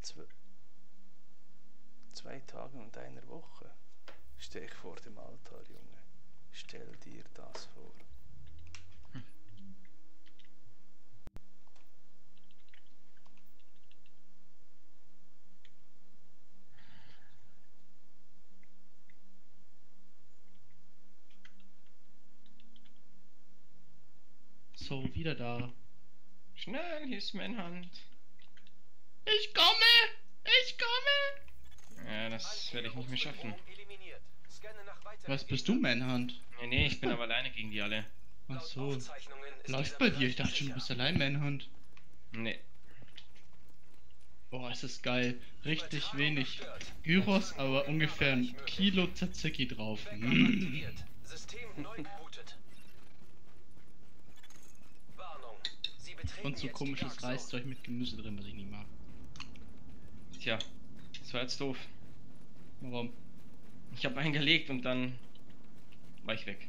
2 Tagen und einer Woche stehe ich vor dem Altar, Junge. Stell dir das vor. So, wieder da. Schnell, hier ist Manhunt. Ich komme! Ich komme! Ja, das werde ich nicht mehr schaffen. Was bist du, Manhunt? Nee, ich bin aber alleine gegen die alle. Ach so. Läuft bei dir? Ich dachte schon, du bist allein, Manhunt. Nee. Boah, ist das geil. Richtig wenig Gyros, aber ungefähr 1 Kilo Tzatziki drauf. Und so komisches Reiszeug mit Gemüse drin, was ich nicht mag. Tja, das war jetzt doof. Warum? Ich habe eingelegt und dann war ich weg.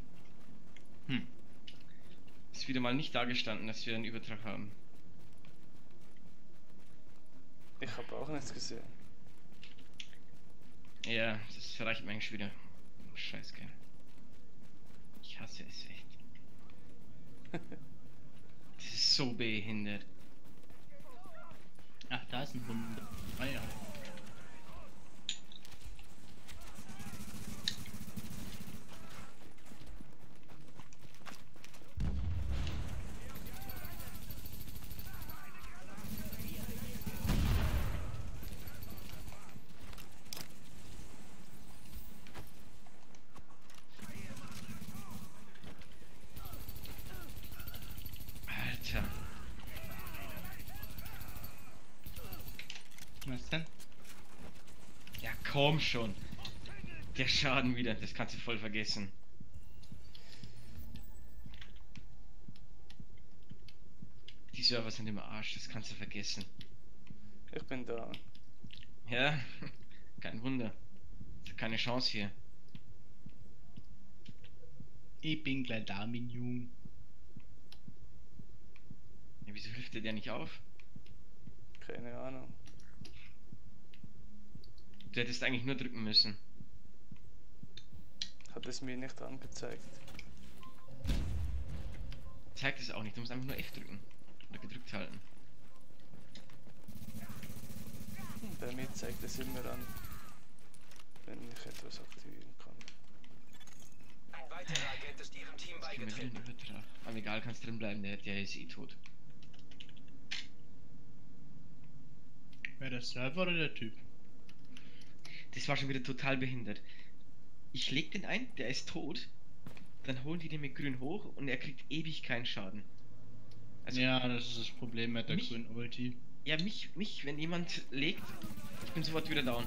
Ist wieder mal nicht da gestanden, dass wir einen Übertrag haben. Ich habe auch nichts gesehen. Ja, das verreicht mir eigentlich wieder. Scheiß Game. Ich hasse es echt. Das ist so behindert. Ach, da ist ein Hund. Ah ja. Alter. Was denn? Ja, komm schon. Der Schaden wieder, das kannst du voll vergessen. Die Server sind im Arsch, das kannst du vergessen. Ich bin da. Ja, kein Wunder. Keine Chance hier. Ich bin gleich da, mein Jung. Ja, wieso hilft der nicht auf? Keine Ahnung. Du hättest eigentlich nur drücken müssen. Hat es mir nicht angezeigt. Zeigt es auch nicht, du musst einfach nur F drücken. Oder gedrückt halten. Bei mir zeigt es immer an, wenn ich etwas aktivieren kann. Ein weiterer Agent ist Ihrem Team beigetreten. Aber egal, kannst drin bleiben, der ist eh tot. Wer der Server oder der Typ? Das war schon wieder total behindert. Ich leg den ein, der ist tot. Dann holen die den mit grün hoch und er kriegt ewig keinen Schaden. Also Ja, das ist das Problem mit der mich- grünen Ulti. ja, mich, wenn jemand legt, ich bin sofort wieder down.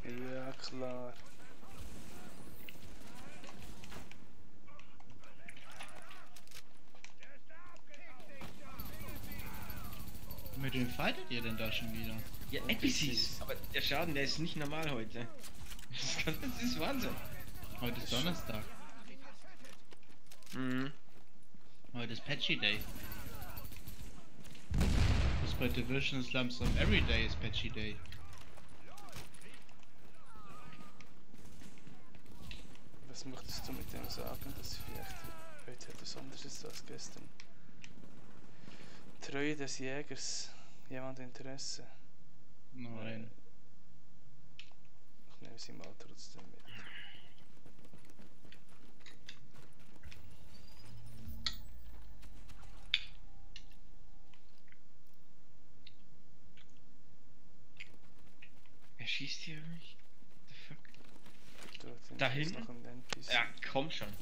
Ja, klar. Mit wem fightet ihr denn da schon wieder? Ja, NPCs. Aber der Schaden, der ist nicht normal heute. Das ist Wahnsinn. Heute ist Donnerstag. Mhm. Heute ist Patchy Day. Das bei Division ist langsam every day ist Patchy Day. Was möchtest du mit dem sagen, dass vielleicht heute etwas anderes ist als gestern? Treue des Jägers. Jemand Interesse? Nein. Ich nehme sie mal trotzdem mit. Wer schießt hier eigentlich? The fuck? Dort hinten Da ist hinten? noch ein NPC. Ja, komm schon.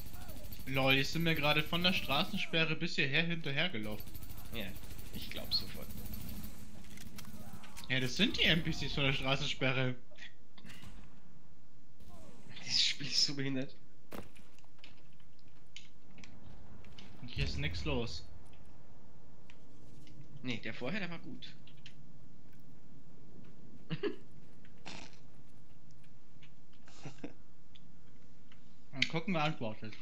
Lol, die sind mir gerade von der Straßensperre bis hierher hinterhergelaufen. Ja, ich glaub sofort. Ja, das sind die NPCs von der Straßensperre. Dieses Spiel ist so behindert. Hier ist nichts los. Nee, der vorher, der war gut. Dann gucken, wer antwortet.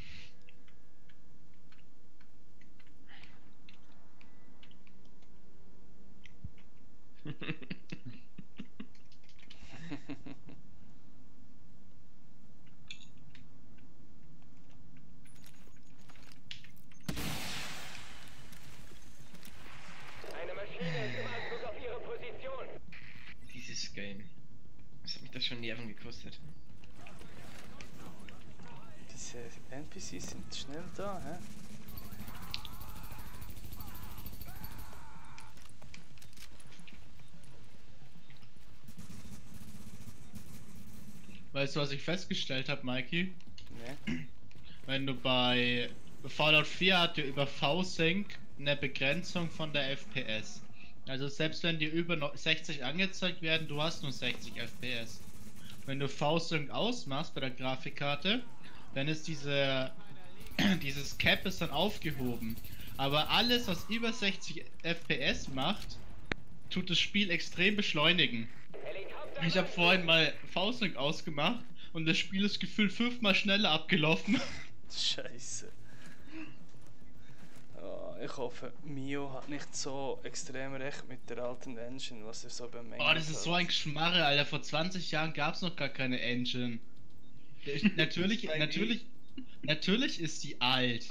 Eine Maschine ist im Anflug auf ihre Position. Dieses Game. Was hat mich das schon Nerven gekostet? Diese NPCs sind schnell da, hä? Weißt du, was ich festgestellt habe, Mikey? Ne? Wenn du bei Fallout 4 hat dir über V-Sync eine Begrenzung von der FPS. Also selbst wenn dir über 60 angezeigt werden, du hast nur 60 FPS. Wenn du V-Sync ausmachst bei der Grafikkarte, dann ist dieses Cap ist dann aufgehoben. Aber alles, was über 60 FPS macht, tut das Spiel extrem beschleunigen. Ich habe vorhin mal V-Sync ausgemacht und das Spiel ist gefühlt 5-mal schneller abgelaufen. Scheiße. Oh, ich hoffe, Mio hat nicht so extrem recht mit der alten Engine, was er so bemängelt Oh, das ist hat. so ein Geschmarre, Alter. Vor 20 Jahren gab es noch gar keine Engine. Natürlich ist die alt.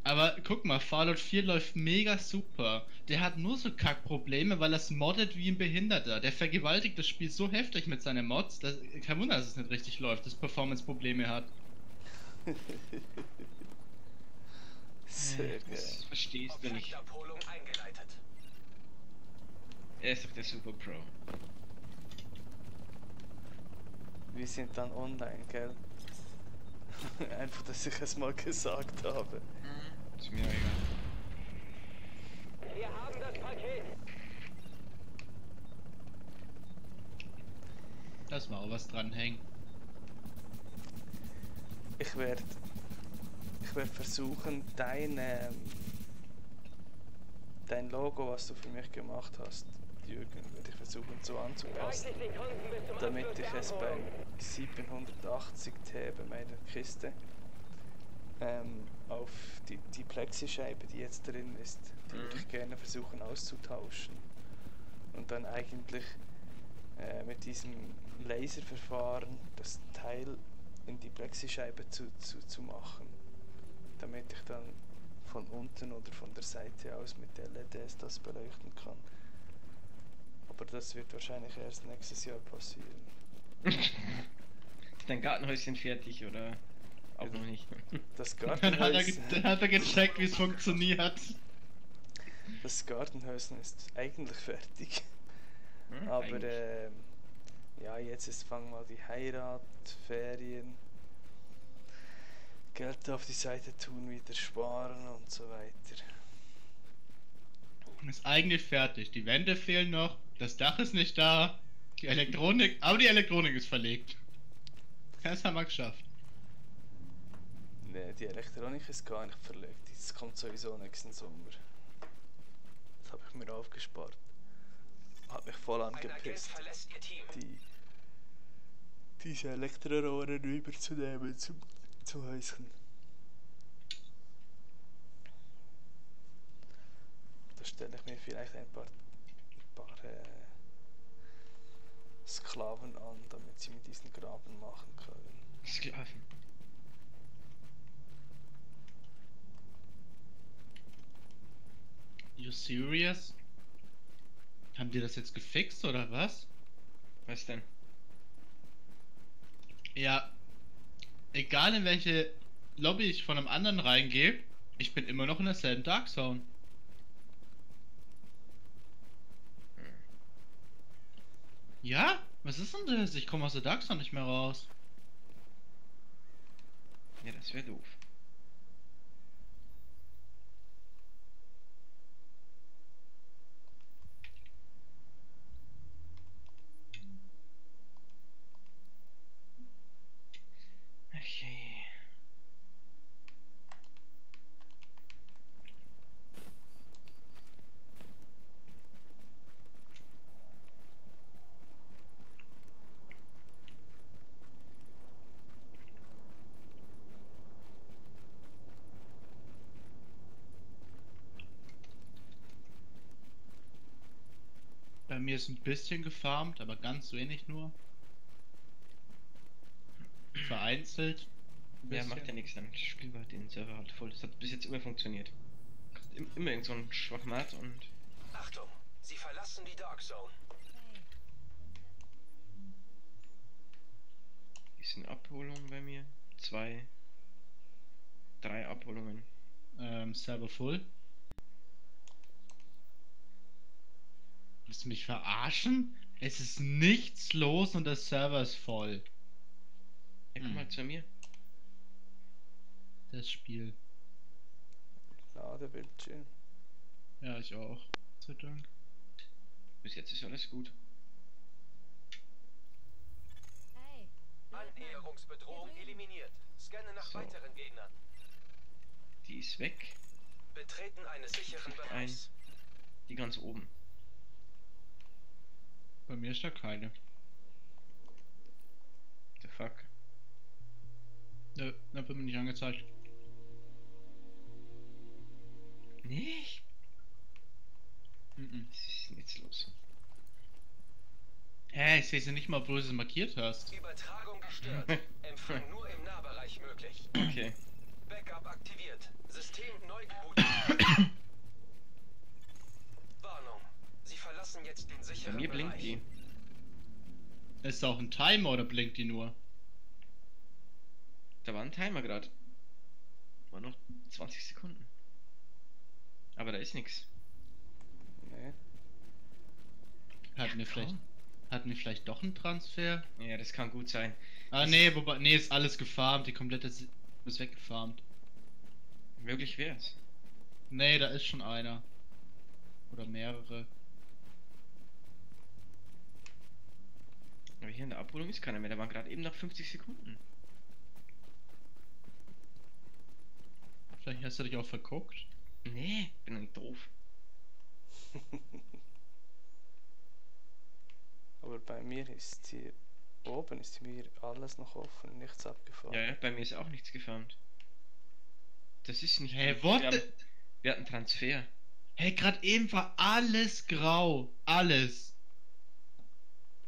Aber guck mal, Fallout 4 läuft mega super. Der hat nur so Kackprobleme, weil er es moddet wie ein Behinderter. Der vergewaltigt das Spiel so heftig mit seinen Mods, dass kein Wunder, dass es nicht richtig läuft, dass Performance-Probleme hat. Sehr geil. Das verstehst du nicht. Objektabholung eingeleitet. Er ist doch der Super Pro. Wir sind dann online, gell? Einfach, dass ich es mal gesagt habe. Ist mir egal. Wir haben das Paket. Lass mal auch was dranhängen. Ich werde versuchen, dein Logo, was du für mich gemacht hast, Jürgen, werde ich versuchen so 30 anzupassen, Sekunden bis zum damit Abschluss ich der es Abholung. beim 780T bei meiner Kiste auf die Plexischeibe, die jetzt drin ist, die würde ich gerne versuchen auszutauschen und dann eigentlich mit diesem Laserverfahren das Teil in die Plexischeibe zu machen, damit ich dann von unten oder von der Seite aus mit LEDs das beleuchten kann. Aber das wird wahrscheinlich erst nächstes Jahr passieren. Ist dein Gartenhäuschen fertig oder auch noch nicht? Das Dann Gartenhäuschen, hat er gecheckt, wie es funktioniert. das Gartenhäuschen ist eigentlich fertig. Aber Eigentlich. ja, jetzt fangen mal die Heirat, Ferien, Geld auf die Seite tun, wieder sparen und so weiter. Ist eigentlich fertig. Die Wände fehlen noch, das Dach ist nicht da, die Elektronik, aber die Elektronik ist verlegt. Das haben wir geschafft. Ne, die Elektronik ist gar nicht verlegt. Das kommt sowieso nächsten Sommer. Das habe ich mir aufgespart. Hat mich voll Ein Agent angepisst, verlässt ihr Team. diese Elektrorohre rüberzunehmen zu Häuschen. Da stelle ich mir vielleicht ein paar Sklaven an, damit sie mit diesen Graben machen können. Sklaven. You serious? Haben die das jetzt gefixt oder was? Was denn? Ja, egal in welche Lobby ich von einem anderen reingehe, ich bin immer noch in derselben Dark Zone. Ja? Was ist denn das? Ich komme aus der Dark Zone nicht mehr raus. Ja, das wäre doof. Okay. Bei mir ist ein bisschen gefarmt, aber ganz wenig nur. Vereinzelt. Ein Ja, bisschen. macht ja nichts, dann spielen wir den Server halt voll. Das hat bis jetzt immer funktioniert. Immer irgend so ein Schwachmat und. Achtung, Sie verlassen die Dark Zone. Hier sind Abholungen bei mir. 2, 3 Abholungen. Server full. Willst du mich verarschen? Es ist nichts los und der Server ist voll. Ja, komm mal zu mir. Das Spiel. Ladebildschirm. Ja, ich auch. Gott sei Dank. Bis jetzt ist alles gut. Annäherungsbedrohung eliminiert. Scanne nach So. weiteren Gegnern. Die ist weg. Betreten eines sicheren Bereichs. Die ganz oben. Bei mir ist da keine. The fuck. Nö, da wird mir nicht angezeigt. Nicht? Mhm. Was ist denn jetzt los? Hä, ich sehe sie nicht mal, obwohl du sie markiert hast. Übertragung gestört. Empfang nur im Nahbereich möglich. Okay. Backup aktiviert. System neu gebootet. Warnung. Sie verlassen jetzt den Bei sicheren mir blinkt Bereich. die. Ist da auch ein Timer oder blinkt die nur? Da war ein Timer gerade. War noch 20 Sekunden. Aber da ist nichts. Nee. Hatten wir vielleicht doch einen Transfer? Ja, das kann gut sein. Ah, nee, wobei, nee, ist alles gefarmt, die komplette ist weggefarmt. Möglich wär's. Nee, da ist schon einer. Oder mehrere. Aber hier in der Abholung ist keiner mehr. Da waren gerade eben noch 50 Sekunden. Vielleicht hast du dich auch verguckt. Nee, bin doch nicht doof. Aber bei mir ist hier oben ist mir alles noch offen, nichts abgefahren. Ja, ja, bei mir ist auch nichts gefarmt. Das ist nicht. Hä, gut. what? Wir hatten Transfer. Hey, gerade eben war alles grau. Alles.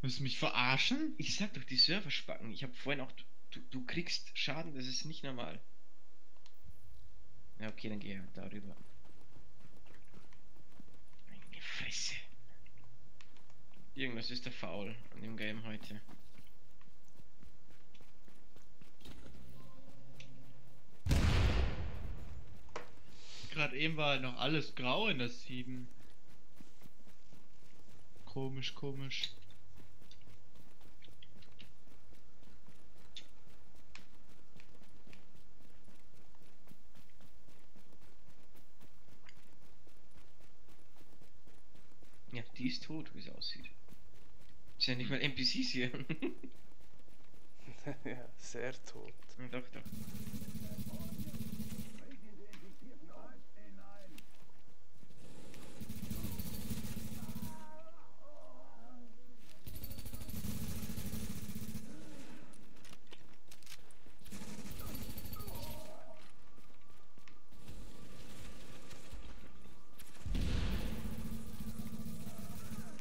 Willst du mich verarschen? Ich sag doch, die Server spacken. Ich habe vorhin auch. Du kriegst Schaden, das ist nicht normal. Ja, okay, dann geh halt darüber. Meine Fresse. Irgendwas ist da faul an dem Game heute. Gerade eben war noch alles grau in der 7. Komisch, komisch. Ja, die ist tot, wie es aussieht. Ist ja nicht mal NPCs hier. Ja, sehr tot. Doch, doch.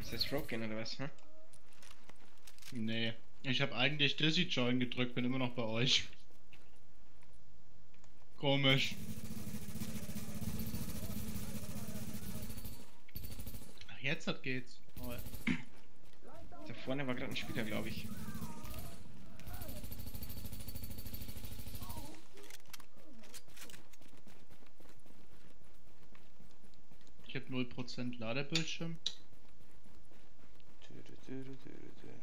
Ist das Broken oder was, hm? Nee. Ich habe eigentlich Dizzy Join gedrückt, bin immer noch bei euch. Komisch. Ach, jetzt geht's. Oh, ja. Da vorne war gerade ein Spieler, glaube ich. Ich habe 0% Ladebildschirm. Dürü, dürü, dürü, dürü.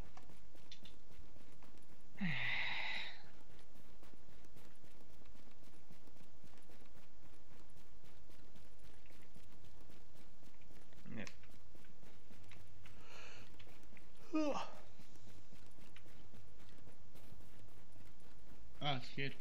Ne. Ah, es geht.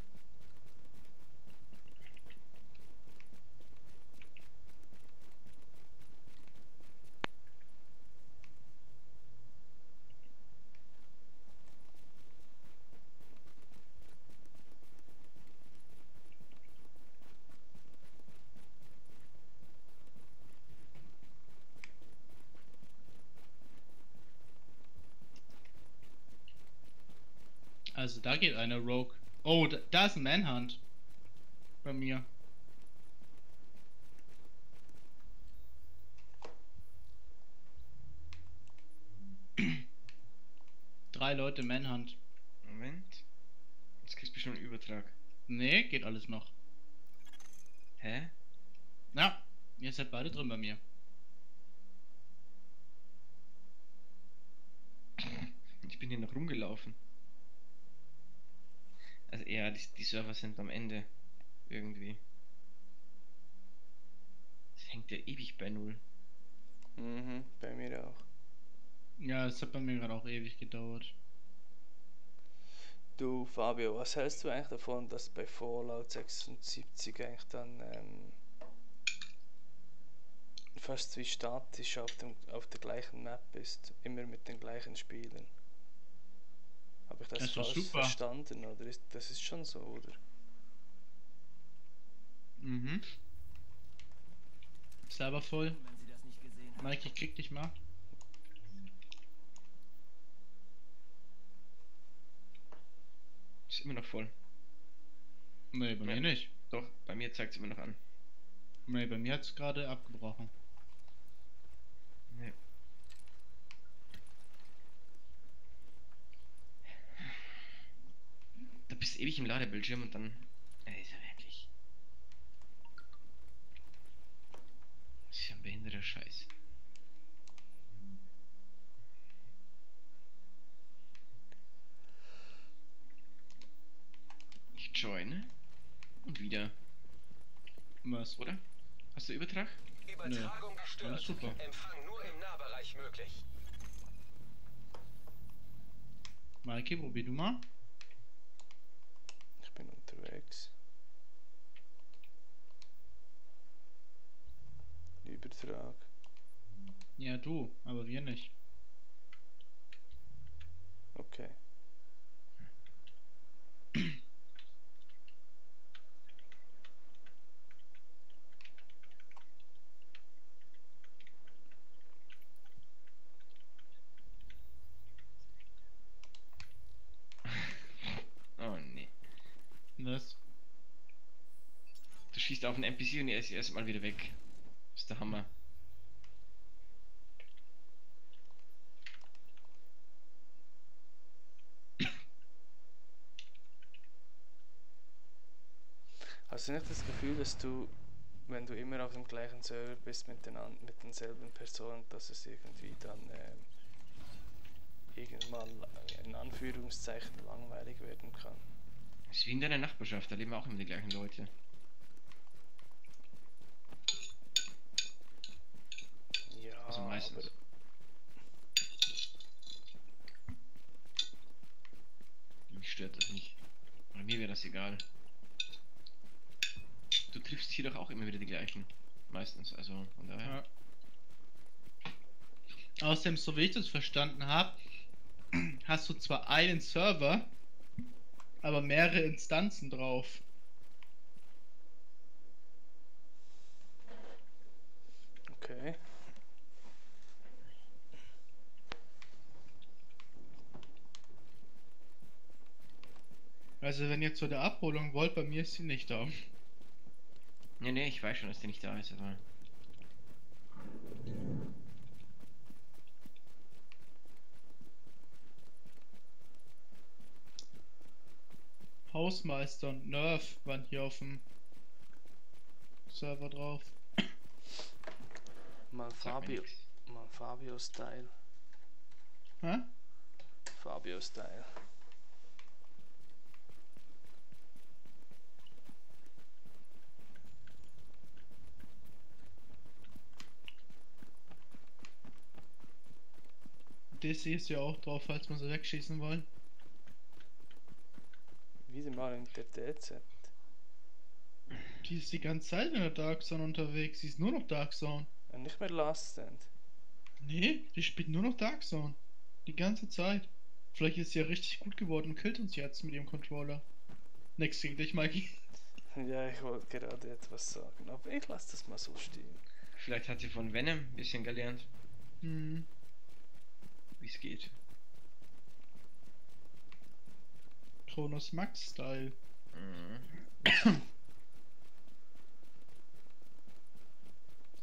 Also da geht eine Rogue. Oh, da ist ein Manhunt. Bei mir. Drei Leute Manhunt. Moment. Jetzt kriegst du schon einen Übertrag. Nee, geht alles noch. Hä? Ja, ihr seid beide drin bei mir. Ich bin hier noch rumgelaufen. Also ja, die Server sind am Ende. Irgendwie. Es hängt ja ewig bei 0. Mhm, bei mir auch. Ja, es hat bei mir gerade auch ewig gedauert. Du Fabio, was hältst du eigentlich davon, dass bei Fallout 76 eigentlich dann fast wie statisch auf der gleichen Map ist, immer mit den gleichen Spielern? Habe ich das Das ist doch falsch super. verstanden oder das ist schon so, oder? Mhm. Server voll. Mike, ich krieg dich mal. Ist immer noch voll. Nee, bei mir Ja. nicht. Doch, bei mir zeigt es immer noch an. Nee, bei mir hat es gerade abgebrochen. Nee. Da bist du ewig im Ladebildschirm und dann. Ist ja wirklich. Das ist ja ein behinderter Scheiß. Ich joine. Und wieder. Was? Oder? Hast du Übertrag? Übertragung gestört. Alles super. Empfang nur im Nahbereich möglich. Mikey, probier du mal. Ich bin unterwegs. Übertrag. Ja, du, aber wir nicht. Okay. Oh nee. Was? Du schießt auf einen NPC und er ist erstmal wieder weg. Ist der Hammer. Hast du nicht das Gefühl, dass du, wenn du immer auf dem gleichen Server bist mit denselben Personen, dass es irgendwie dann irgendwann in Anführungszeichen langweilig werden kann? Das ist wie in deiner Nachbarschaft, da leben auch immer die gleichen Leute. Ja, Also meistens. aber Mich stört das nicht. Oder mir wäre das egal. Du triffst hier doch auch immer wieder die gleichen. Meistens, also von daher. Ja. Außerdem, so wie ich das verstanden habe, hast du zwar einen Server, aber mehrere Instanzen drauf. okay. Also wenn ihr zu der Abholung wollt, bei mir ist sie nicht da. Nee, ich weiß schon, dass der nicht da ist, aber. Hausmeister und Nerf waren hier auf dem Server drauf. Mal Sagt mir Fabio, nix. mal Fabio-Style. Hä? Fabio-Style. Dizzy ist ja auch drauf, falls wir sie wegschießen wollen. Wieder mal in der DZ. Die ist die ganze Zeit in der Dark Zone unterwegs. Sie ist nur noch Dark Zone. Und nicht mehr Last Stand. Nee, die spielt nur noch Dark Zone. Die ganze Zeit. Vielleicht ist sie ja richtig gut geworden und killt uns jetzt mit ihrem Controller. Nix gegen dich, Mikey. Ja, ich wollte gerade etwas sagen, aber ich lasse das mal so stehen. Vielleicht hat sie von Venom ein bisschen gelernt, Hm. wie es geht. Kronos Max Style. Mhm.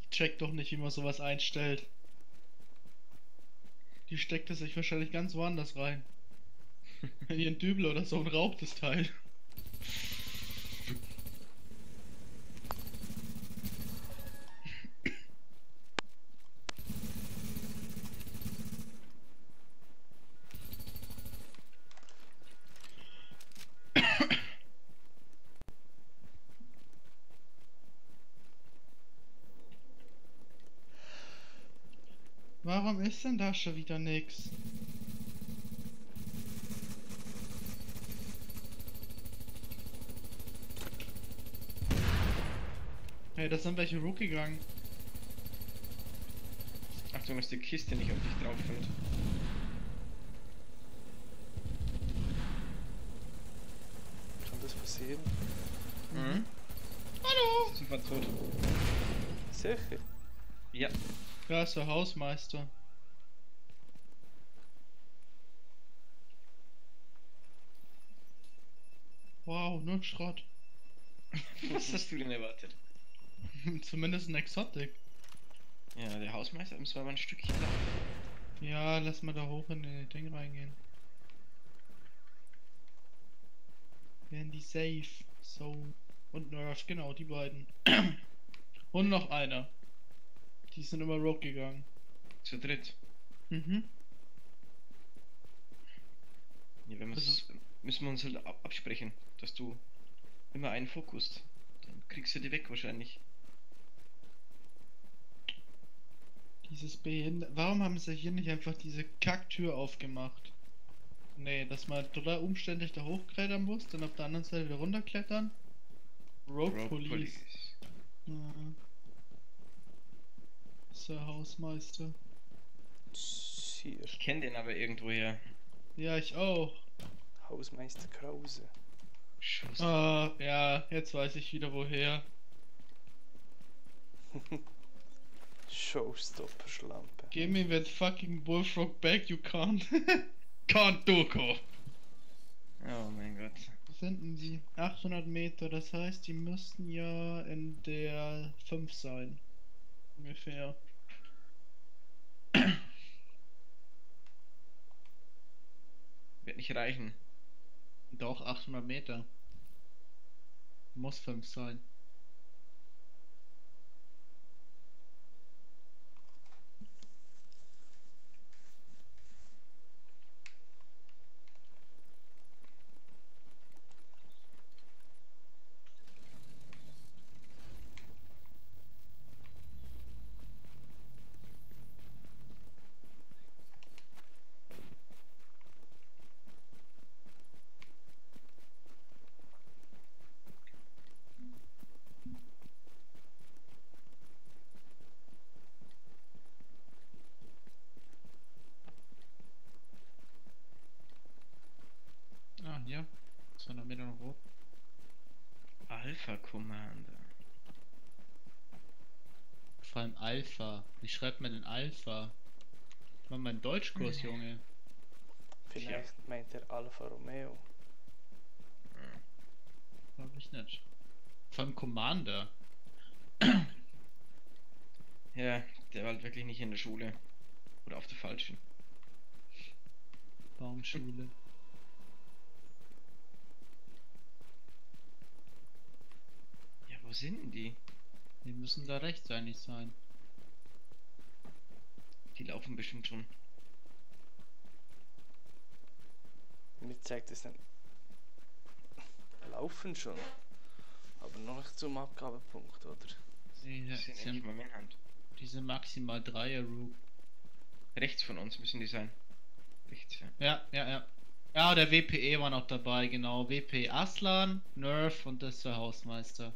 Ich check doch nicht, wie man sowas einstellt. Die steckt es sich wahrscheinlich ganz woanders rein. In ihren Dübel oder so und raubt das Teil. Warum ist denn da schon wieder nix? Hey, da sind welche Rookie gegangen. Achtung, dass die Kiste nicht auf dich drauf fällt. Kann das passieren? Mhm. Hallo! Sie sind sofort tot. Sicher? Ja. Da ist der Hausmeister. Wow, nur Schrott. Was hast du denn erwartet? Zumindest ein Exotic. Ja, der Hausmeister müssen wir aber ein Stückchen laufen. Ja, lass mal da hoch in den Ding reingehen. Werden die safe. So. Und Nerf, genau, die beiden. Und noch einer. Die sind immer Rogue gegangen. Zu dritt. Mhm. Ja, wenn müssen wir uns halt absprechen, dass du immer einen fokussst. Dann kriegst du die weg wahrscheinlich. Dieses Behinder. Warum haben sie hier nicht einfach diese Kacktür aufgemacht? Nee, dass man total umständlich da hochklettern muss, dann auf der anderen Seite wieder runterklettern. Rogue Police. Ja. Sir Hausmeister. Hier. Ich kenne den aber irgendwoher. Ja, ich auch. Hausmeister Krause. Schuss. Ah, ja, jetzt weiß ich wieder woher. Showstopper-Schlampe. Give me that fucking bullfrog back, you can't. Can't Doku. Oh mein Gott. Wo sind denn die? 800 Meter, das heißt, die müssten ja in der 5 sein. Ungefähr. Wird nicht reichen. Doch, 800 Meter. Muss 5 sein. Ah, hier. 200 Meter noch hoch. Alpha Commander. Vor allem Alpha. Wie schreibt man denn Alpha? War mein Deutschkurs, Junge. Vielleicht meint er Alfa Romeo. Glaube ich nicht. Vor allem Commander. Ja, der war halt wirklich nicht in der Schule. Oder auf der falschen. Baumschule. Ja, wo sind denn die? Die müssen da rechts eigentlich sein. Die laufen bestimmt schon. Mir zeigt es nicht. Laufen schon. Aber noch nicht zum Abgabepunkt, oder? Die Die sind sind, endlich mal in Hand. die sind maximal 3er Rook. Rechts von uns müssen die sein. Rechts, ja. Ja. Ja, der WPE war noch dabei, genau. WPE Aslan, Nerf und das ist der Hausmeister.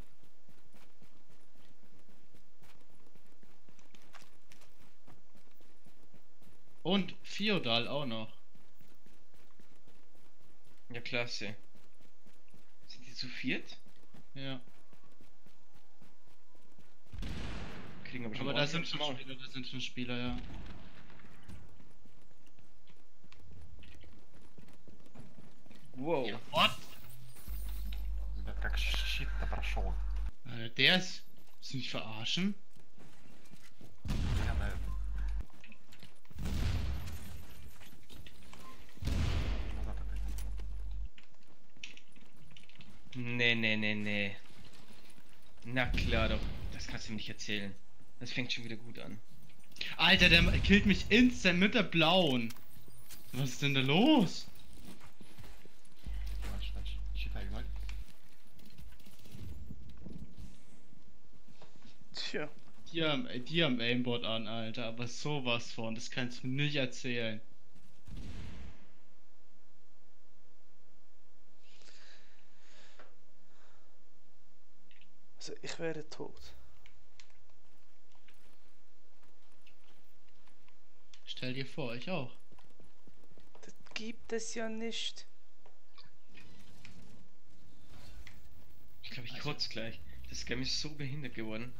Und Feodal auch noch. Ja, klasse. Sind die zu viert? Ja. Kriegen aber schon Aber da ordentlich sind aufs schon Maul. Spieler, da sind schon Spieler, ja. Wow. What? Ребят, как щит-то прошел? Alter, der ist... Willst du mich verarschen? Я на это. Назад опять. Nee. Na klar doch. Das kannst du mir nicht erzählen. Das fängt schon wieder gut an. Alter, der killt mich instant mit der blauen. Was ist denn da los? Дальше. Щитай, гнать. Tja, Die haben Aimbot an, Alter, aber sowas von, das kannst du mir nicht erzählen. also ich wäre tot. Stell dir vor, ich auch. Das gibt es ja nicht. Ich glaube, ich kotze gleich. Das Game ist so behindert geworden.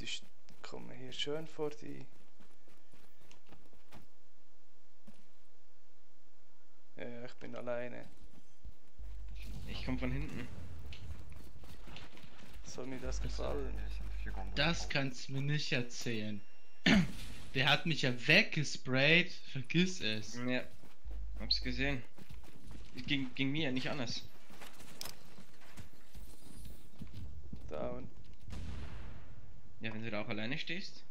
Ich komme hier schön vor die... Ja, ich bin alleine. Ich komme von hinten. Soll mir das gefallen? Das kannst du mir nicht erzählen. Der hat mich ja weggesprayt, vergiss es. Ja, hab's gesehen. Ging mir ja nicht anders. Down. Ja, wenn du da auch alleine stehst.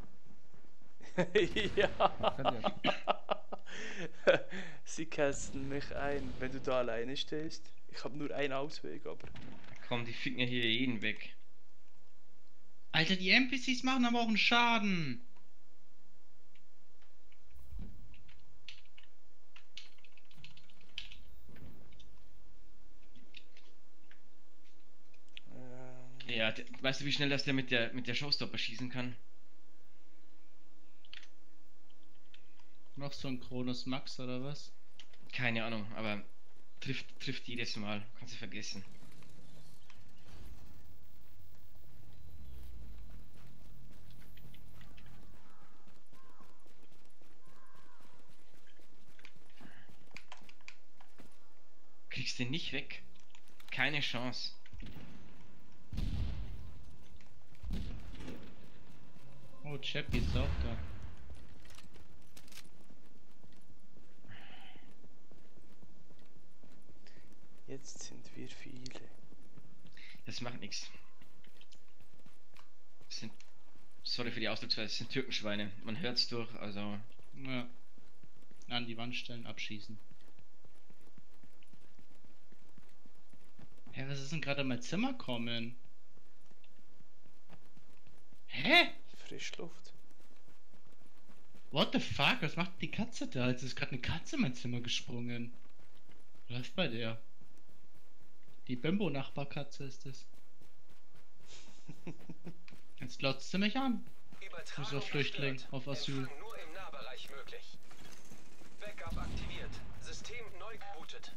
Ja. Sie kästen mich ein, wenn du da alleine stehst. Ich habe nur einen Ausweg, aber... Komm, die ficken ja hier jeden weg. Alter, die NPCs machen aber auch einen Schaden. Ja, weißt du, wie schnell das der mit der Showstopper schießen kann? Noch so ein Kronos Max oder was? Keine Ahnung, aber trifft jedes Mal. Kannst du vergessen. Kriegst den nicht weg. Keine Chance. Oh, Chappie ist auch da. Jetzt sind wir viele. Das macht nichts. Sorry für die Ausdrucksweise, das sind Türkenschweine. Man hört's durch, also. Ja. An die Wand stellen, abschießen. Hä, was ist denn gerade in mein Zimmer kommen? Hä? Frischluft. What the fuck? Was macht die Katze da? Jetzt ist gerade eine Katze in mein Zimmer gesprungen. Läuft bei der. Die Bimbo-Nachbarkatze ist es. Jetzt glotzt sie mich an. Dieser Flüchtling auf Asyl. Empfang nur im Nahbereich möglich. Backup aktiviert. System neu gebootet.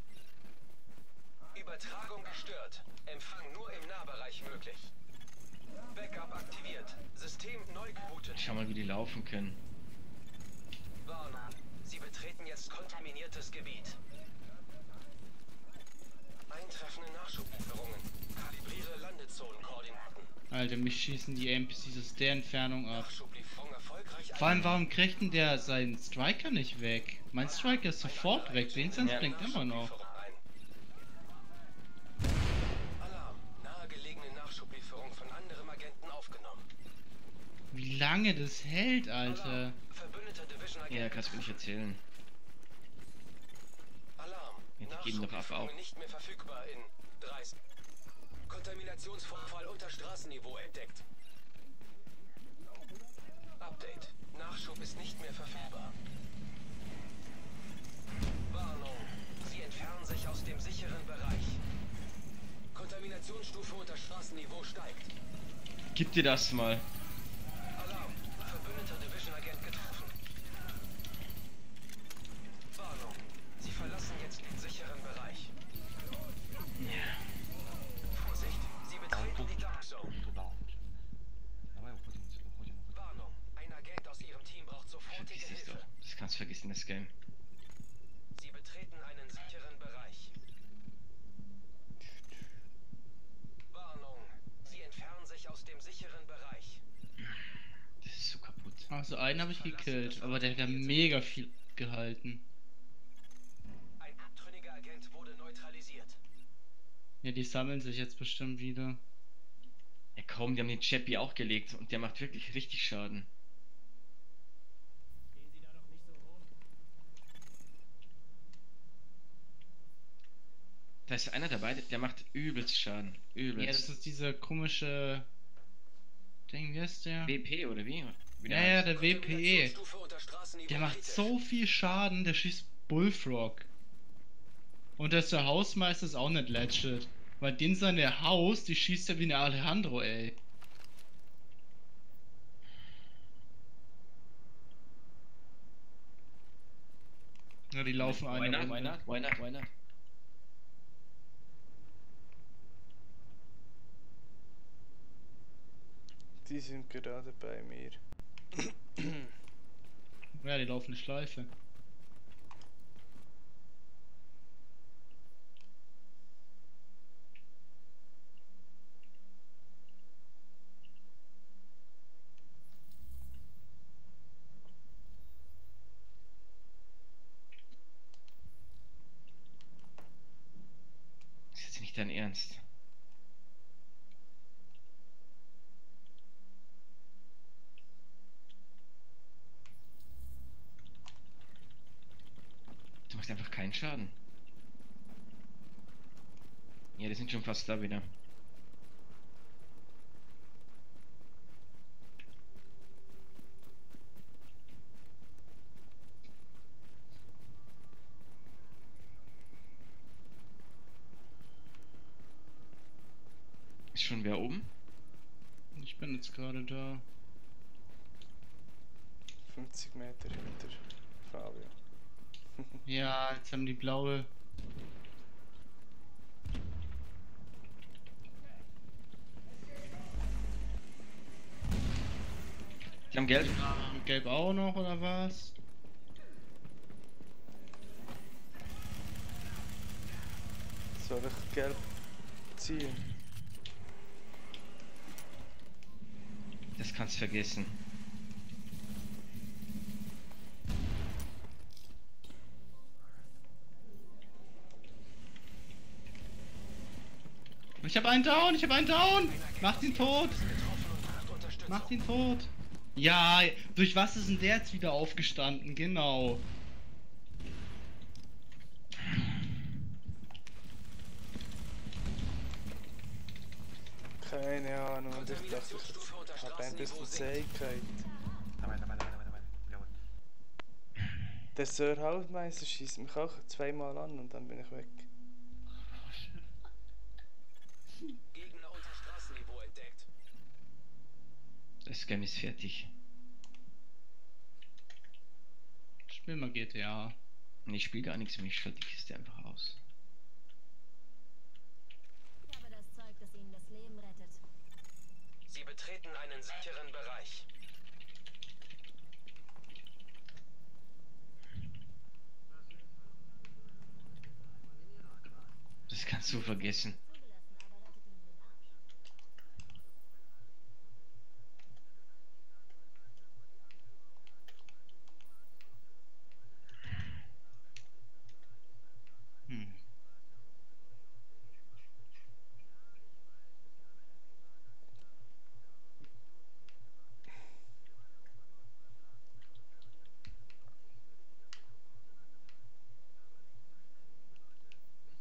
Übertragung gestört. Empfang nur im Nahbereich möglich. Backup aktiviert. System neu gebootet. Schau mal, wie die laufen können. Warnung. Sie betreten jetzt kontaminiertes Gebiet. Eintreffende Nachschublieferungen. Kalibriere Landezonenkoordinaten. Alter, mich schießen die NPCs aus der Entfernung ab. Nachschublieferung erfolgreich. Vor allem, warum kriegt denn der seinen Striker nicht weg? Mein Striker ist sofort weg, Vincent Ja. blinkt immer noch. Alarm. Nahegelegene Nachschublieferung von anderem Agenten aufgenommen. Wie lange das hält, Alter. Alarm. Verbündeter Division Agent. Ja, kannst du mir nicht erzählen. Alarm. Ja, die geben doch ab Nachschublieferungen auch. nicht mehr verfügbar in 30. Kontaminationsvorfall unter Straßenniveau entdeckt. Update. Nachschub ist nicht mehr verfügbar. Warnung. Sie entfernen sich aus dem sicheren Bereich. Kontaminationsstufe unter Straßenniveau steigt. Gib dir das mal. Alarm. Verbündeter Division Agent getroffen. Warnung. Sie verlassen jetzt den sicheren Bereich. Vorsicht. Sie betreten die Dark Zone. Туда он. Давай уходим отсюда, уходим. Warnung. Ein Agent aus Ihrem Team braucht sofortige Vergiss es Hilfe. doch. Das kannst du vergessen, das Game. Sie betreten einen sicheren Bereich. Also einen habe ich gekillt, aber der hat ja mega viel gehalten. Ein abtrünniger Agent wurde neutralisiert. Ja, die sammeln sich jetzt bestimmt wieder. Ja komm, die haben den Chappie auch gelegt und der macht wirklich richtig Schaden. Da ist einer dabei, der macht übelst Schaden. Ja, das Übelst. ist dieser komische Ding, wie heißt der? WP oder wie? Wie der Ja, ja, heißt. der WPE. Kontaminationsstufe unter Straßenniveau Der macht kritisch. so viel Schaden, der schießt Bullfrog. Und der Hausmeister ist auch nicht legit. Weil den seine Haus, die schießt ja wie eine Alejandro, ey. Ja, die laufen Why eine not? Runde. Why not? Why not? Why not? Die sind gerade bei mir. Ja, die laufen eine Schleife. Das ist jetzt nicht dein Ernst. Du machst einfach keinen Schaden. Ja, die sind schon fast da wieder. Ist schon wer oben? Ich bin jetzt gerade da. 50 Meter hinter Fabio. Ja, jetzt haben die blaue. Die haben Geld. Gelb auch noch, oder was? Soll ich gelb ziehen? Das kannst du vergessen. Ich hab einen down, ich hab einen down! Macht ihn tot! Getroffen und braucht Unterstützung. Macht ihn tot! Ja, durch was ist denn der jetzt wieder aufgestanden? Genau. Keine Ahnung, und ich dachte, ich habe ein bisschen Zähigkeit. Dabei, dabei, dabei, dabei, dabei. Jawohl. Der Sir Hausmeister schießt mich auch zweimal an und dann bin ich weg. Gegner unter Straßenniveau entdeckt. Das Game ist fertig. Spiel mal GTA. Und ich spiele gar nichts mehr, ich schalte die Kiste einfach aus. Ich habe das Zeug, das Ihnen das Leben rettet. Sie betreten einen sicheren Bereich. Das kannst du vergessen. Zugelassen, aber rettet Ihnen den Arsch. Hm.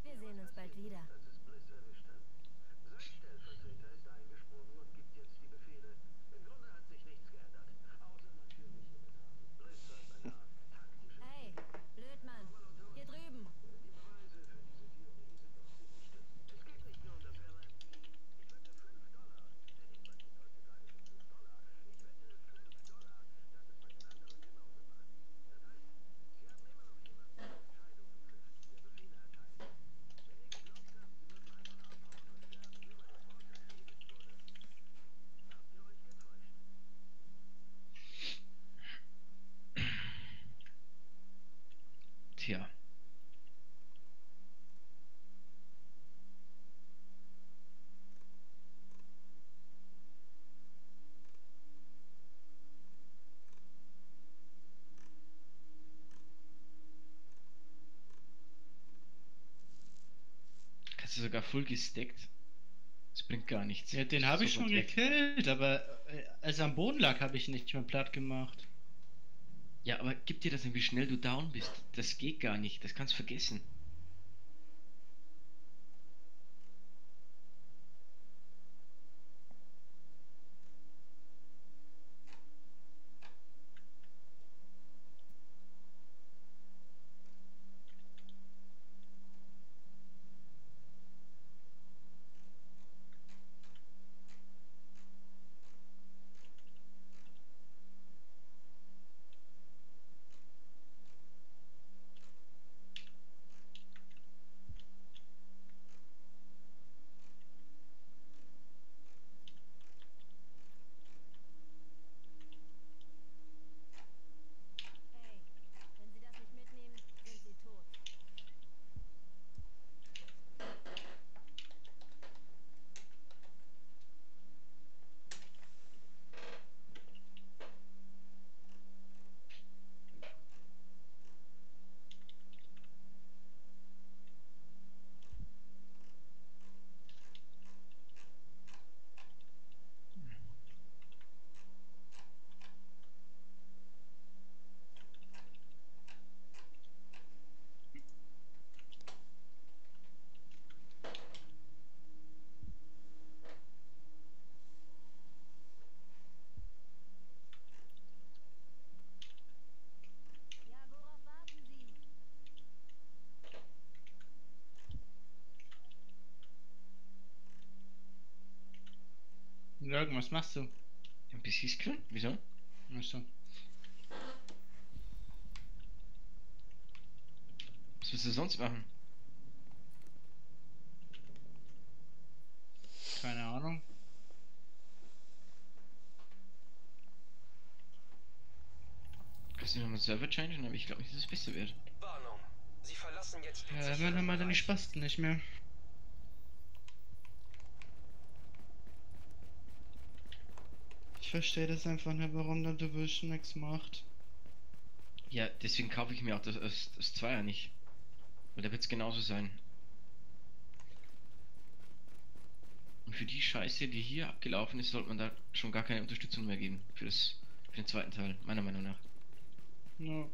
Wir sehen uns bald wieder. Hey, Blödmann, hier drüben. Tja. hast du sogar voll gesteckt. Das bringt gar nichts. Ja, den habe ich Sofort schon weg. gekillt, aber als er am Boden lag, habe ich ihn nicht mehr platt gemacht. Ja, aber gib dir das denn, wie schnell du down bist. Das geht gar nicht. Das kannst du vergessen. Hey, wenn Sie das nicht mitnehmen, sind Sie tot. Ja, worauf warten Sie? Jürgen, was machst du? Ein bisschen screen? Wieso? Achso. Was willst du sonst machen? Keine Ahnung. Kannst du nochmal Server changen, aber ich glaube nicht, dass es besser wird. Warnung. Sie verlassen jetzt den Ja, sicheren irgendwann haben wir dann die Bereich. Spasten nicht mehr. Ich verstehe das einfach nicht, warum der Division nichts macht. Ja, deswegen kaufe ich mir auch das Zweier nicht. Weil da wird es genauso sein. Und für die Scheiße, die hier abgelaufen ist, sollte man da schon gar keine Unterstützung mehr geben. Für den zweiten Teil, meiner Meinung nach. Ja.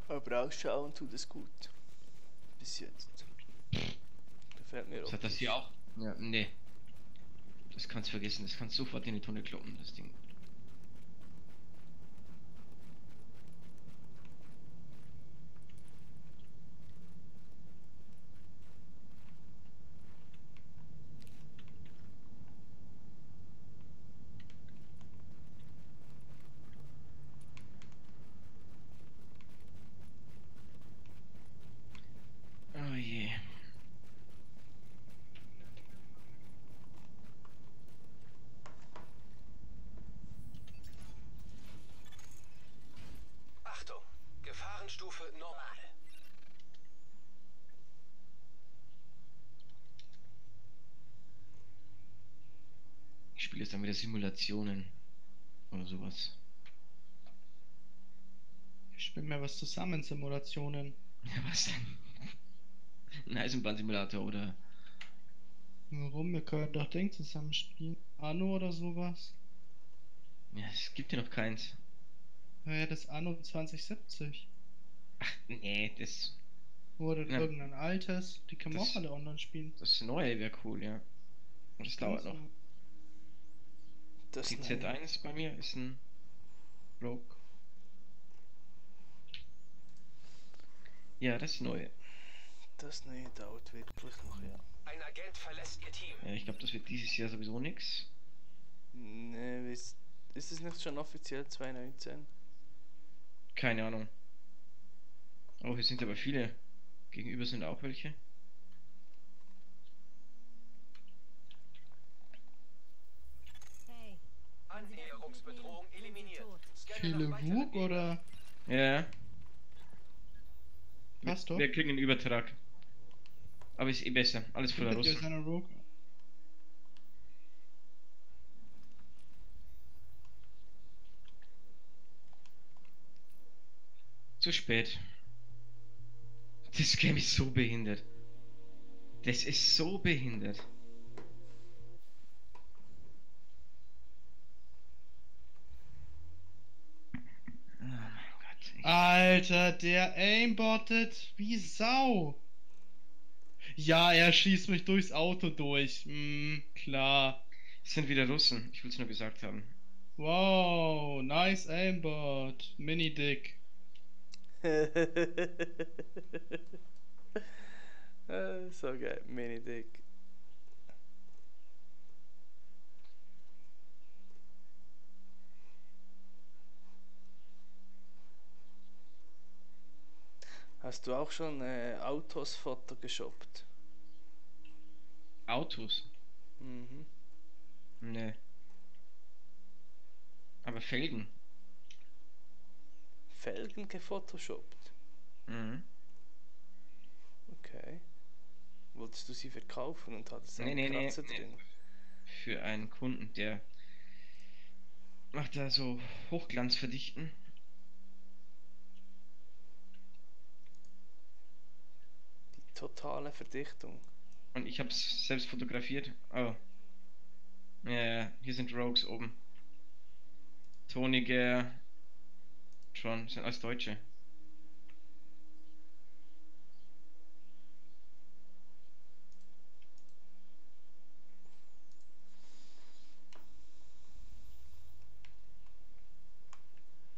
Aber ausschauen tut es gut. Bis jetzt. Gefällt mir Was auch. hat das hier auch? Ja, nee. Das kannst du vergessen, das kannst du sofort in die Tonne kloppen, das Ding. Oh je. Achtung. Gefahrenstufe normal. Ich spiele jetzt dann wieder Simulationen. Oder sowas. Ich spiele mir was zusammen, Simulationen. Ja, was denn? Ein Eisenbahnsimulator oder. Warum? Wir können doch Ding zusammen spielen. Anno oder sowas. Ja, es gibt ja noch keins. Ja, das Anno 2070. Ach, nee, Oder Ja. irgendein altes. Die können wir Das- auch alle online spielen. das neue wäre cool, ja. Und das dauert noch. Das Die neue. Z1 bei mir ist ein Rogue. Ja, das neue. Das neue dauert wirklich noch, ja. Ein Agent verlässt Ihr Team. Ja, ich glaube, das wird dieses Jahr sowieso nix. Ne, ist es nicht schon offiziell 2019? Keine Ahnung. Oh, hier sind aber viele. Gegenüber sind auch welche. Hey, wenn Sie das nicht Annäherungsbedrohung mitnehmen, sind Sie eliminiert. tot. Scanne Viele nach weiteren Wug Gegnern. oder Ja. was doch? Wir kriegen einen Übertrag. Aber ist eh besser. Alles voller Findet ihr Russen. seine Rogue? Zu spät. Das Game ist so behindert. Das ist so behindert. Oh mein Gott. Alter, der aimbottet wie Sau. Ja, er schießt mich durchs Auto durch. Klar. Es sind wieder Russen. Ich will es nur gesagt haben. Wow, nice aimbot. Mini-Dick. So geil, Mini-Dick. Hast du auch schon Autos photoshoppt? Autos? Mhm. Ne. Aber Felgen? Felgen gefotoshoppt? Mhm. Okay. Wolltest du sie verkaufen und hattest Nee, einen nee, nee, Kratzer nee. drin? Für einen Kunden, der macht da so Hochglanzverdichten. Die totale Verdichtung. Und ich habe es selbst fotografiert. Oh. Ja, hier sind Rogues oben. Tonige. Schon, sind alles Deutsche.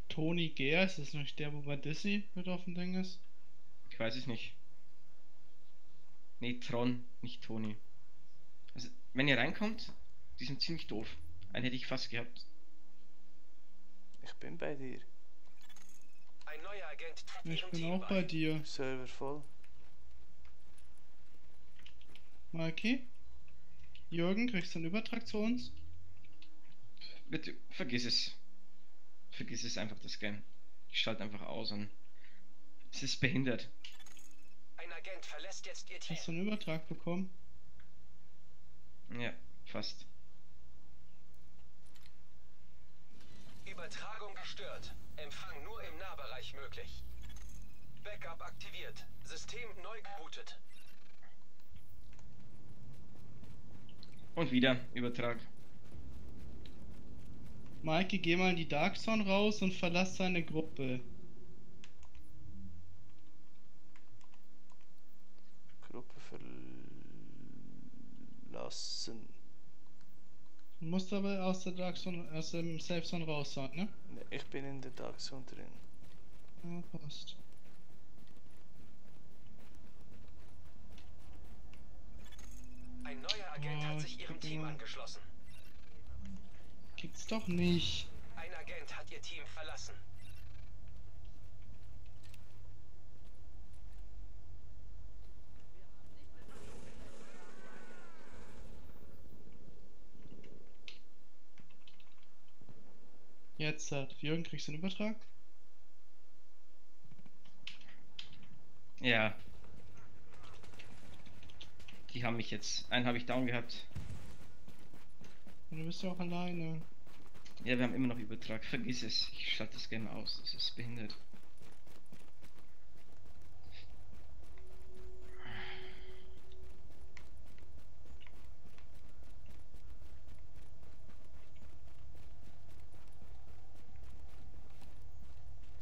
Tony Gare, ist das nicht der, wo bei Dizzy mit auf dem Ding ist? Ich weiß es nicht. Nee, Tron, nicht Toni. Also, wenn ihr reinkommt, die sind ziemlich doof. Einen hätte ich fast gehabt. Ich bin bei dir. Ein neuer Agent tritt Ich Ihrem bin Team auch bei bei. dir. Server voll. Mikey? Jürgen, kriegst du einen Übertrag zu uns? Bitte, vergiss es. Vergiss es einfach, das Game. Ich schalte einfach aus und es ist behindert. Ein Agent verlässt jetzt Ihr Team. Hast du einen Übertrag bekommen? Ja, fast. Übertragung gestört. Empfang nur im Nahbereich möglich. Backup aktiviert. System neu gebootet. Und wieder Übertrag. Mikey, geh mal in die Dark Zone raus und verlass seine Gruppe. Gruppe verlassen. Du musst aber aus der Dark Zone, aus dem Safe Zone raus sein, ne? Ne, ich bin in der Dark Zone drin. Ja, passt. Ein neuer Agent Oh, hat sich ich Ihrem guck Team mal. angeschlossen. Gibt's doch nicht. Ein Agent hat Ihr Team verlassen. Jetzt hat Jürgen, kriegst du einen Übertrag? Ja. Die haben mich jetzt. Einen habe ich down gehabt. Und du bist ja auch alleine. Ja, wir haben immer noch Übertrag. Vergiss es. Ich schalte das Game aus. Das ist behindert.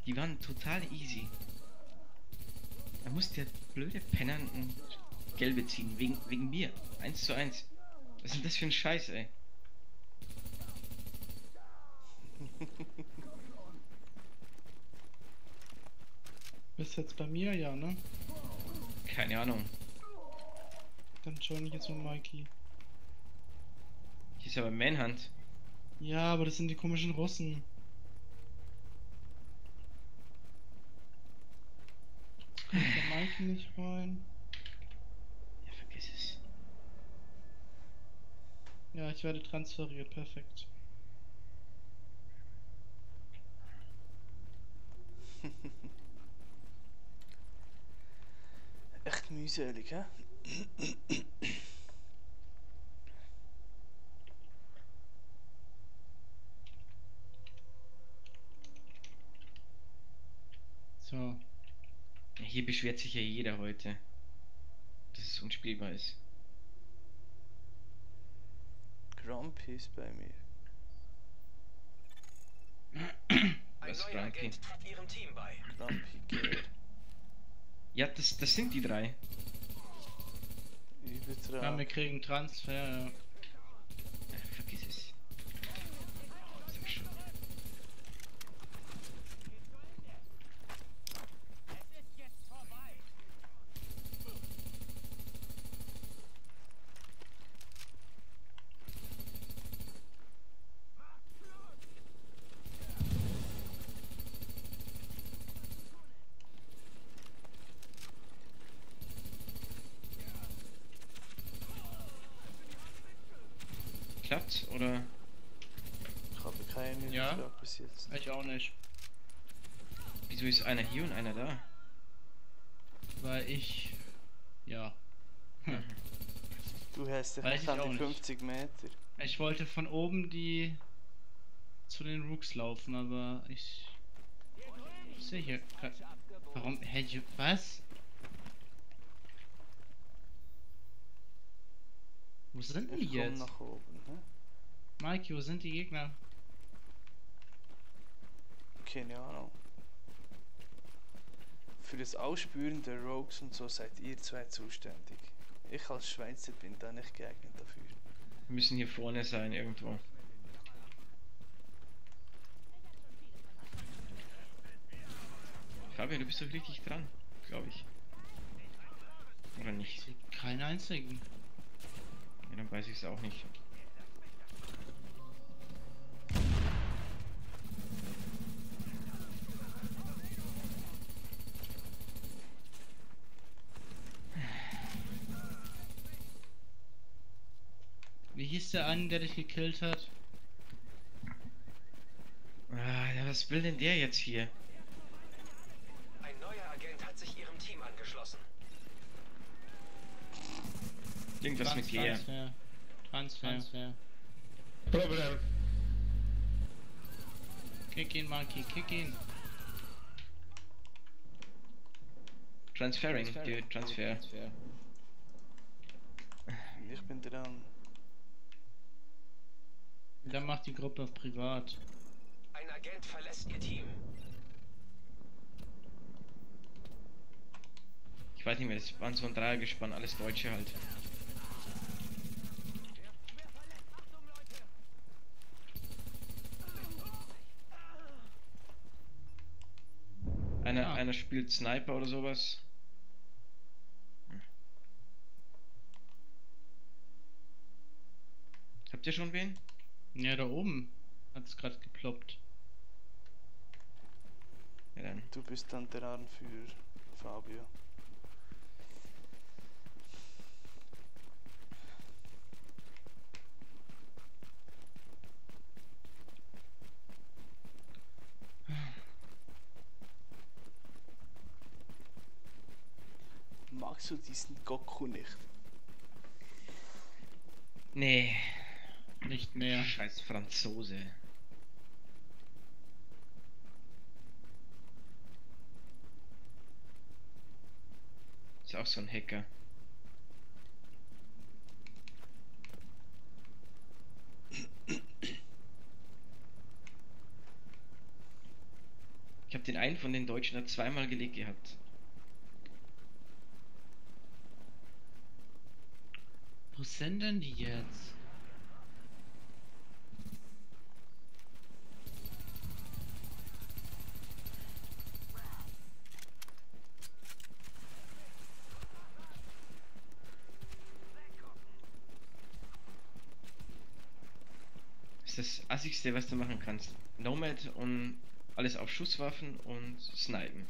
Die waren total easy. Da muss der blöde Penner ein Gelbe ziehen. Wegen mir. 1:1. Was ist denn das für ein Scheiß, ey? Bist jetzt bei mir, ja, ne? Keine Ahnung. Dann join ich jetzt mit Mikey. Hier ist aber Manhunt. Ja, aber das sind die komischen Russen. Kommt der Mikey nicht rein? Ja, vergiss es. Ja, ich werde transferiert, perfekt. Echt mühselig, hä? So. beschwert sich ja jeder heute, dass es unspielbar ist. Grumpy ist bei mir. Ein Was, neuer Grumpy? Agent tritt Ihrem Team bei. Grumpy Gear. Ja, das sind die drei. Ja, Übertrag. wir kriegen Transfer. Ja. Vergiss es. Sag schon. Klappt's oder? Ich habe keinen Ja. Übertrag bis jetzt. Ich auch nicht. Wieso ist einer hier und einer da? Weil ich. Ja. Du hast ja Weiß fast ich an auch die nicht. 50 Meter. Ich wollte von oben die zu den Rooks laufen, aber ich sehe hier. Warum hätte ich. Was? Wo sind die Ich komm jetzt? nach oben. Hä? Mikey, wo sind die Gegner? Keine Ahnung. Für das Ausspüren der Rogues und so seid ihr zwei zuständig. Ich als Schweizer bin da nicht geeignet dafür. Wir müssen hier vorne sein irgendwo. Fabian, du bist doch richtig dran, glaube ich. Oder Ich nicht? sehe keinen einzigen. Ja, dann weiß ich es auch nicht. Wie hieß der eine, der dich gekillt hat? Ah, ja, was will denn der jetzt hier? Ein neuer Agent hat sich Ihrem Team angeschlossen. Irgendwas mit G. Transfer. Problem. Kick ihn, Monkey, kick ihn. Transferring, dude, Transfer. Ich bin dran. Dann macht die Gruppe privat. Ein Agent verlässt Ihr Team. Ich weiß nicht mehr, das waren so ein Dreiergespann, alles Deutsche halt. Einer spielt Sniper oder sowas. Habt ihr schon wen? Ja, da oben hat es gerade geploppt. Ja dann. Du bist dann dran für Fabio. Magst du diesen Goku nicht? Nee. Nicht mehr. Scheiß Franzose. Ist auch so ein Hacker. Ich habe den einen von den Deutschen da zweimal gelegt gehabt. Wo sind denn die jetzt? Das ist das Assigste, was du machen kannst. Nomad und alles auf Schusswaffen und Snipen.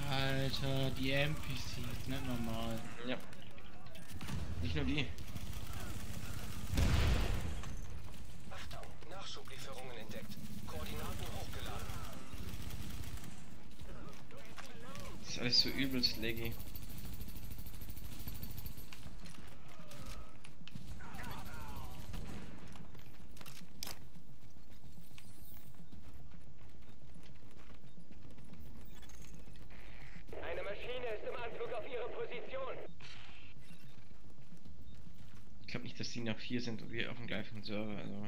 Alter, die NPCs, nicht normal. Ja. Nicht nur die. Achtung, Nachschublieferungen entdeckt. Koordinaten ist alles so übelst laggy. Eine Maschine ist im Anflug auf ihre Position. Ich glaube nicht, dass die noch hier sind und wir auf dem gleichen Server, also.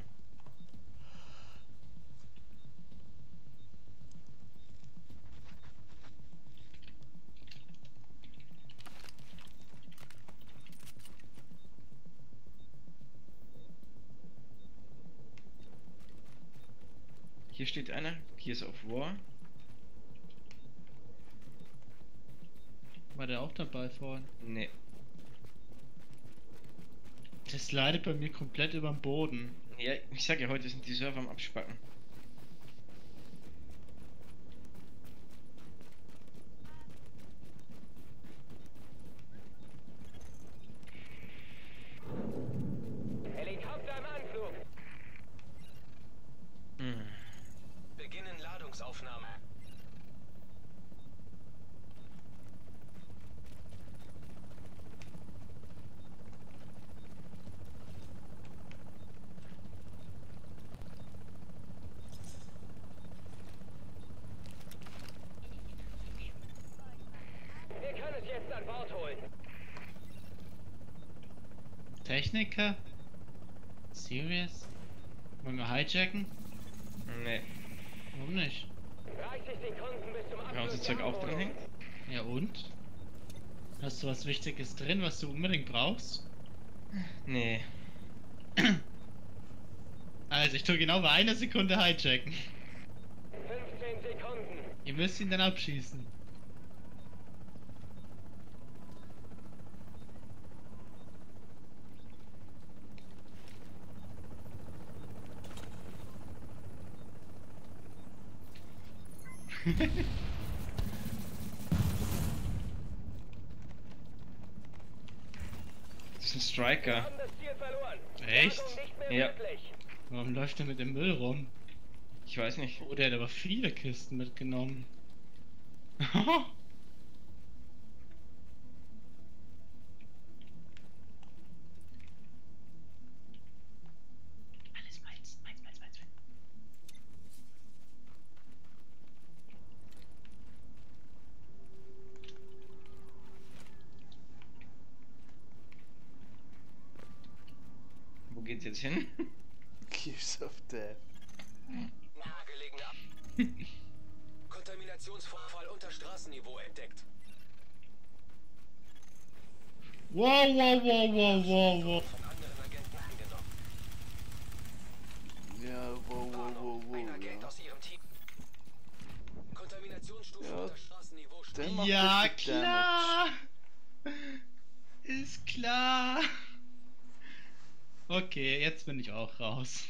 Hier steht einer, Gears of War. War der auch dabei vorhin? Ne, Das leidet bei mir komplett über den Boden. ja, ich sag ja, heute sind die Server am Abspacken. Helikopter im Anflug. Hm. Beginnen Ladungsaufnahme. Wir können es jetzt an Bord holen. Techniker? Serious? Wollen wir hijacken? Ne, Warum nicht? 30 Sekunden bis zum wir haben Abflug. unser Zeug der auch drin Abholung. hängt. Ja und? Hast du was Wichtiges drin, was du unbedingt brauchst? Nee. Also ich tue genau bei einer Sekunde hijacken. 15 Sekunden. Ihr müsst ihn dann abschießen. Das ist ein Wir Striker. haben das Ziel verloren. Echt? Landung nicht mehr Ja. möglich. Warum läuft er mit dem Müll rum? Ich weiß nicht. Oh, der hat aber viele Kisten mitgenommen. Alles meins, meins. Wo geht's jetzt hin? Gears of Death. Nahegelegene Kontaminationsvorfall unter Straßenniveau entdeckt. Wow. Von anderen Agenten angenommen. Ja, wow, Ein Agent ja. aus ihrem Team. Kontaminationsstufe Ja, unter Straßenniveau. der macht Ja, richtig klar. Ist klar. Okay, jetzt bin ich auch raus.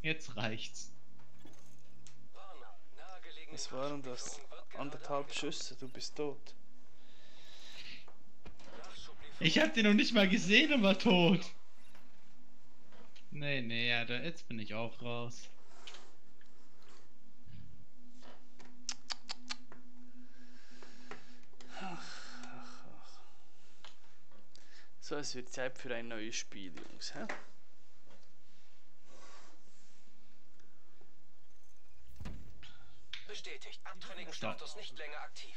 Jetzt reicht's. Warnung. Nahegelegene Was waren das? Nachschublieferung wird gerade 1,5 Schüsse, du bist tot. Nachschublieferung. Ich hab den noch nicht mal gesehen und war tot. Nee, ja, jetzt bin ich auch raus. So, es wird Zeit für ein neues Spiel, Jungs. Hä? Bestätigt. Abtrennungsstatus nicht länger aktiv.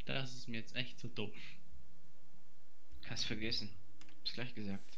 Das ist mir jetzt echt zu dumm. Hast vergessen. Hab's gleich gesagt.